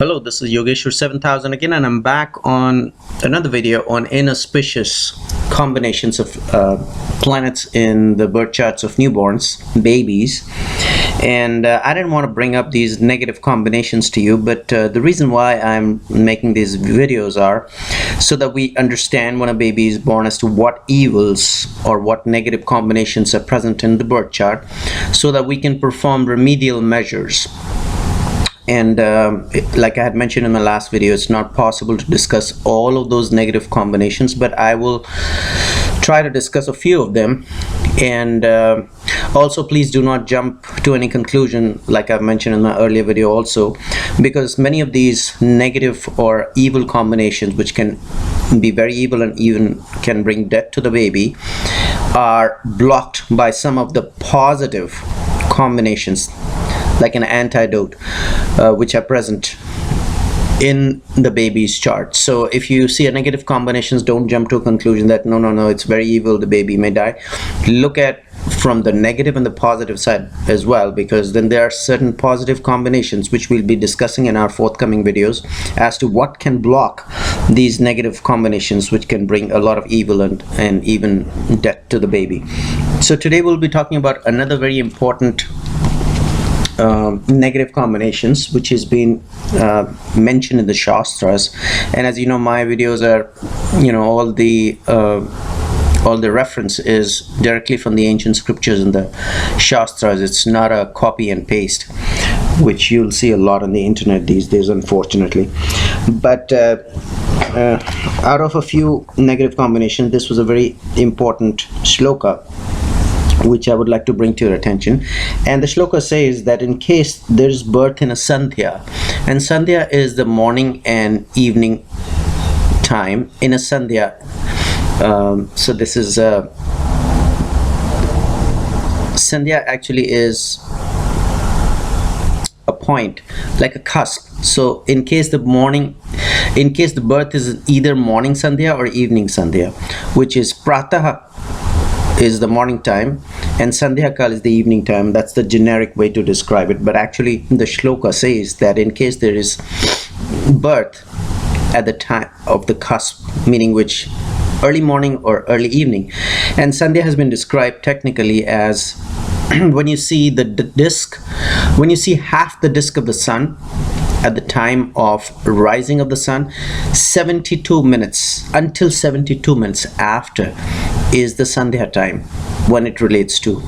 Hello, this is Yogeshwar 7000 again, and I'm back on another video on inauspicious combinations of planets in the birth charts of newborns, babies. And I didn't want to bring up these negative combinations to you, but the reason why I'm making these videos are so that we understand when a baby is born as to what evils or what negative combinations are present in the birth chart, so that we can perform remedial measures. And like I had mentioned in my last video, it's not possible to discuss all of those negative combinations, but I will try to discuss a few of them. And also, please do not jump to any conclusion, like I've mentioned in my earlier video also, because many of these negative or evil combinations, which can be very evil and even can bring death to the baby, are blocked by some of the positive combinations, like an antidote, which are present in the baby's chart. So if you see a negative combinations, don't jump to a conclusion that no, it's very evil, the baby may die. Look at from the negative and the positive side as well, because then there are certain positive combinations which we'll be discussing in our forthcoming videos as to what can block these negative combinations, which can bring a lot of evil and even death to the baby. So today we'll be talking about another very important negative combinations, which has been mentioned in the Shastras. And as you know, my videos are, all the reference is directly from the ancient scriptures and the Shastras. It's not a copy and paste, which you'll see a lot on the internet these days, unfortunately. But out of a few negative combinations, this was a very important shloka which I would like to bring to your attention. And the shloka says that in case there's birth in a sandhya, and sandhya is the morning and evening time in a sandhya. So this is sandhya actually is a point, like a cusp. So in case the birth is either morning sandhya or evening sandhya, which is pratah is the morning time and sandhya kal is the evening time. That's the generic way to describe it, but actually the shloka says that in case there is birth at the time of the cusp, meaning which early morning or early evening. And sandhya has been described technically as when you see the disk, when you see half the disk of the sun at the time of rising of the sun, 72 minutes until 72 minutes after is the sandhya time, when it relates to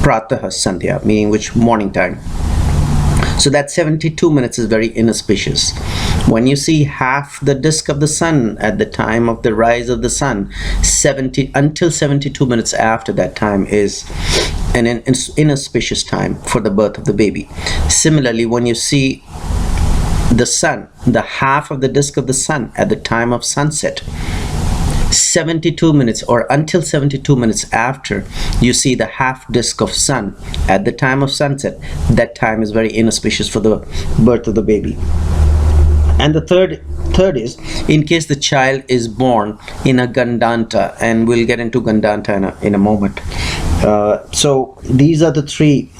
pratah sandhya, meaning which morning time. So that 72 minutes is very inauspicious. When you see half the disk of the sun at the time of the rise of the sun, 70 until 72 minutes after that time is an inauspicious time for the birth of the baby. Similarly, when you see the sun, the half of the disk of the sun at the time of sunset, 72 minutes or until 72 minutes after you see the half disk of sun at the time of sunset, that time is very inauspicious for the birth of the baby. And the third is in case the child is born in a gandanta, and we'll get into gandanta in a moment. So these are the three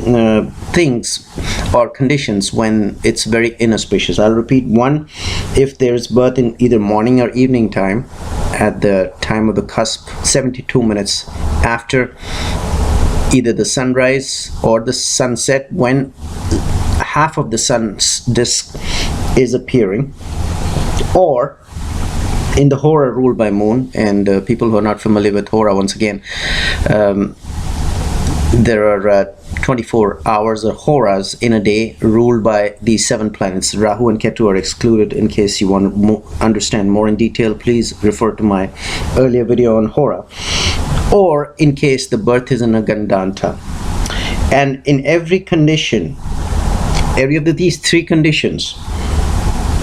things or conditions when it's very inauspicious. I'll repeat. One, if there is birth in either morning or evening time at the time of the cusp, 72 minutes after either the sunrise or the sunset, when half of the sun's disk is appearing, or in the hora ruled by moon. And people who are not familiar with hora, once again, there are 24 hours or horas in a day ruled by these 7 planets. Rahu and Ketu are excluded. In case you want to understand more in detail, please refer to my earlier video on hora. Or in case the birth is in a gandanta. And in every condition, every of these 3 conditions,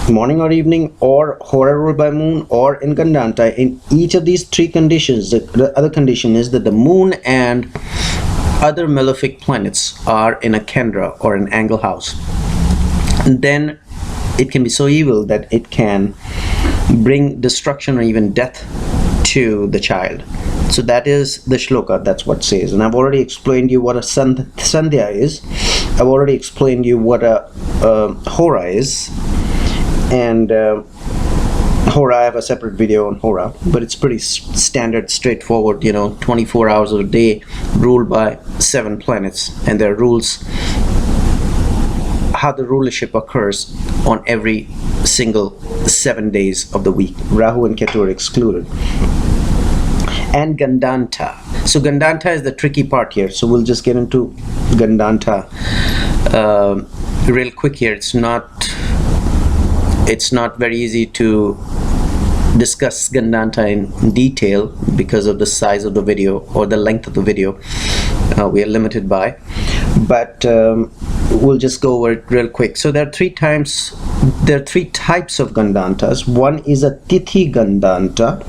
morning or evening, or hora ruled by moon, or in gandanta, in each of these 3 conditions, the other condition is that the moon and other malefic planets are in a kendra or an angle house. And then it can be so evil that it can bring destruction or even death to the child. So that is the shloka. That's what it says. And I've already explained you what a sandhya is. I've already explained you what a hora is. And Hora, I have a separate video on Hora, but it's pretty standard, straightforward, 24 hours of a day ruled by 7 planets, and there are rules how the rulership occurs on every single 7 days of the week. Rahu and Ketu are excluded. And Gandanta. So Gandanta is the tricky part here, so we'll just get into Gandanta real quick here. It's not very easy to discuss Gandanta in detail because of the size of the video or the length of the video we are limited by, but we'll just go over it real quick. So there are three types of Gandantas. One is a Tithi Gandanta,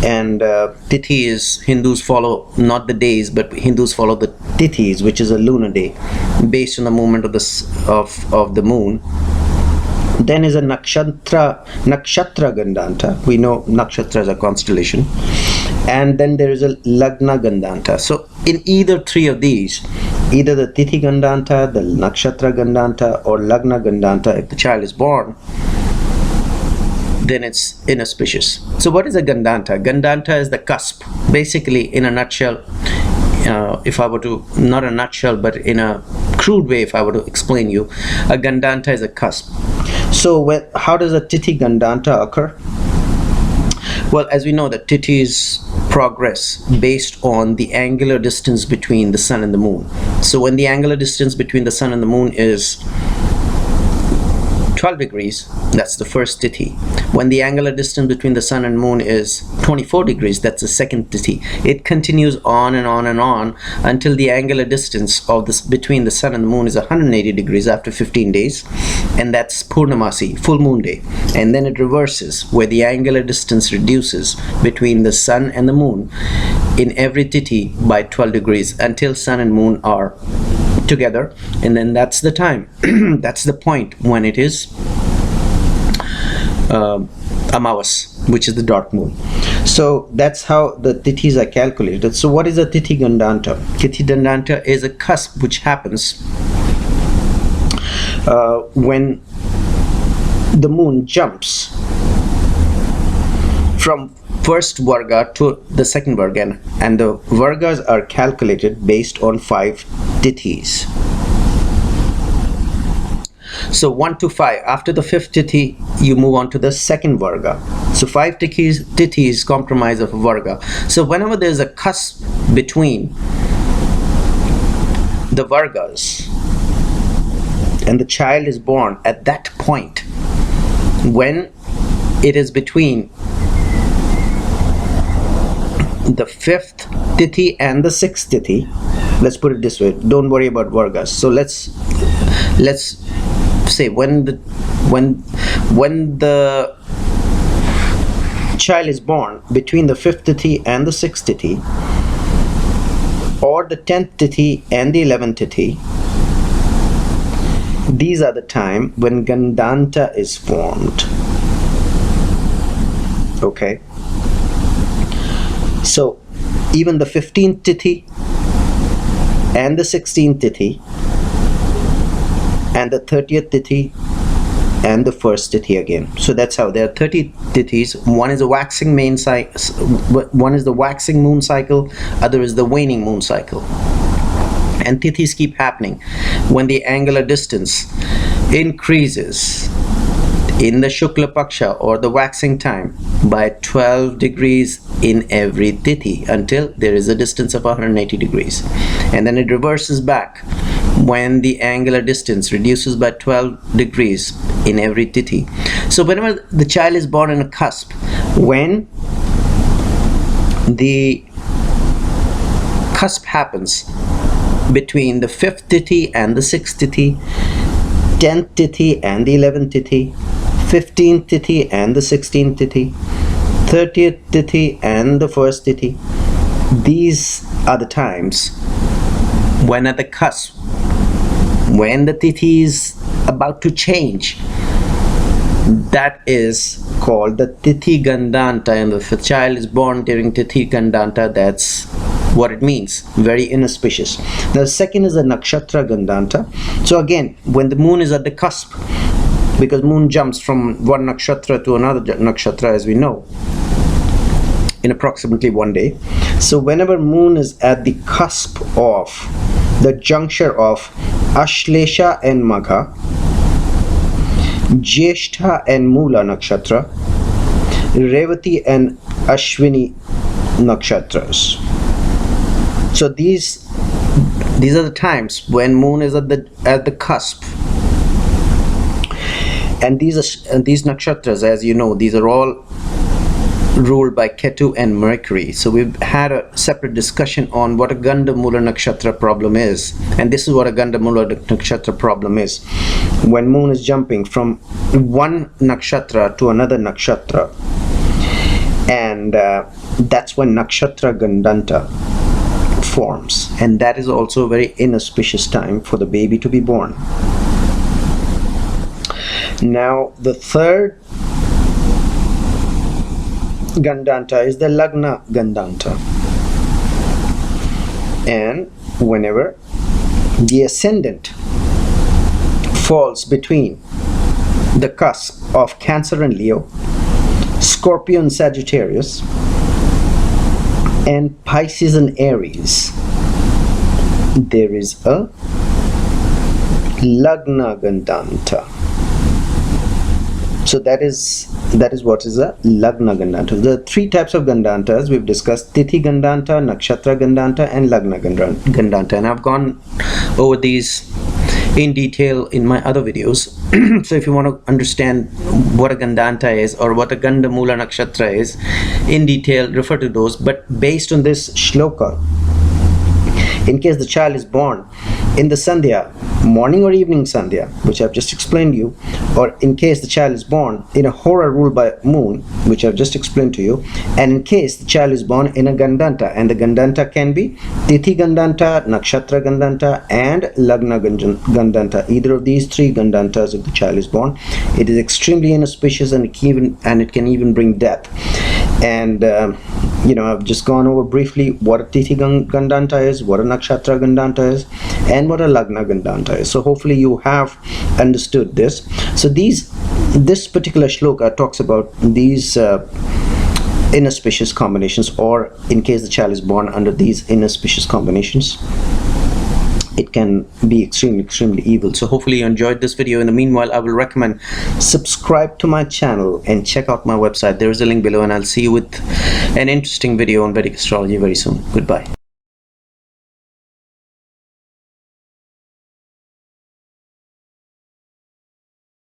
and Tithi is, Hindus follow not the days, but Hindus follow the Tithis, which is a lunar day based on the movement of the moon. Then is a Nakshatra Gandanta. We know Nakshatra is a constellation. And then there is a Lagna Gandanta. So in either three of these, either the Tithi Gandanta, the Nakshatra Gandanta, or Lagna Gandanta, if the child is born, then it's inauspicious. So what is a Gandanta? Gandanta is the cusp. Basically, in a nutshell, if I were to, not a nutshell, but in a crude way, if I were to explain you, a Gandanta is a cusp. So how does a Tithi Gandanta occur? Well, as we know, that Tithis progress based on the angular distance between the sun and the moon. So when the angular distance between the sun and the moon is 12 degrees, that's the first Tithi. When the angular distance between the sun and moon is 24 degrees, that's the second Tithi. It continues on and on and on until the angular distance of this between the sun and the moon is 180 degrees after 15 days, and that's Purnamasi, full moon day. And then it reverses, where the angular distance reduces between the sun and the moon in every Tithi by 12 degrees until sun and moon are together, and then that's the time that's the point when it is Amawas, which is the dark moon. So that's how the Tithis are calculated. So what is a Tithi Gandanta? Tithi Gandanta is a cusp which happens when the moon jumps from first Varga to the second Varga, and the Vargas are calculated based on 5 Tithis. So 1 to 5. After the 5th Tithi, you move on to the second Varga. So 5 Tithis comprise of a Varga. So whenever there is a cusp between the Vargas and the child is born, at that point, when it is between the 5th Tithi and the 6th Tithi, let's put it this way, don't worry about Vargas. So let's say when the child is born between the 5th Tithi and the 6th Tithi, or the 10th Tithi and the 11th Tithi, these are the time when Gandanta is formed. Okay, so even the 15th Tithi and the 16th Tithi and the 30th Tithi and the first Tithi again. So that's how there are 30 Tithis. One is a waxing main cycle, one is the waxing moon cycle, other is the waning moon cycle. And Tithis keep happening when the angular distance increases in the Shukla Paksha, or the waxing time, by 12 degrees in every Tithi until there is a distance of 180 degrees. And then it reverses back when the angular distance reduces by 12 degrees in every Tithi. So whenever the child is born in a cusp, when the cusp happens between the 5th Tithi and the 6th Tithi, 10th Tithi and the 11th Tithi, 15th Tithi and the 16th Tithi, 30th Tithi and the first Tithi, these are the times when at the cusp, when the Tithi is about to change, that is called the Tithi Gandanta. And if a child is born during Tithi Gandanta, that's what it means, very inauspicious. The second is a Nakshatra Gandanta. So again, when the moon is at the cusp because moon jumps from one nakshatra to another nakshatra, as we know, in approximately 1 day. So whenever moon is at the cusp of the juncture of Ashlesha and Magha, Jyeshtha and Mula nakshatra, Revati and Ashwini nakshatras. So these are the times when moon is at the cusp, and these nakshatras, as you know, these are all ruled by Ketu and Mercury. So we've had a separate discussion on what a Ganda Mula Nakshatra problem is, and this is what a Ganda Mula Nakshatra problem is. When moon is jumping from one nakshatra to another nakshatra, and that's when Nakshatra Gandanta forms, and that is also a very inauspicious time for the baby to be born. Now the third Gandanta is the Lagna Gandanta, and whenever the ascendant falls between the cusp of Cancer and Leo, Scorpio and Sagittarius, and Pisces and Aries, there is a Lagna Gandanta. So that is what is a Lagna Gandanta. There are three types of Gandantas we've discussed: Tithi Gandanta, Nakshatra Gandanta, and Lagna Gandanta, and I've gone over these in detail in my other videos. So if you want to understand what a Gandanta is or what a Ganda Mula Nakshatra is in detail, refer to those. But based on this shloka, in case the child is born in the Sandhya, morning or evening Sandhya, which I've just explained to you, or in case the child is born in a Hora ruled by moon, which I've just explained to you, and in case the child is born in a Gandanta, and the Gandanta can be Tithi Gandanta, Nakshatra Gandanta, and Lagna Gandanta. Either of these three Gandantas, if the child is born, it is extremely inauspicious, and it can even bring death. And you know, I've just gone over briefly what a Tithi Gandanta is, what a Nakshatra Gandanta is, and what a Lagna Gandanta is. So hopefully you have understood this. So this particular shloka talks about these inauspicious combinations, or in case the child is born under these inauspicious combinations, it can be extremely evil. So hopefully you enjoyed this video. In the meanwhile, I will recommend subscribe to my channel and check out my website. There is a link below, and I'll see you with an interesting video on Vedic astrology very soon. Goodbye.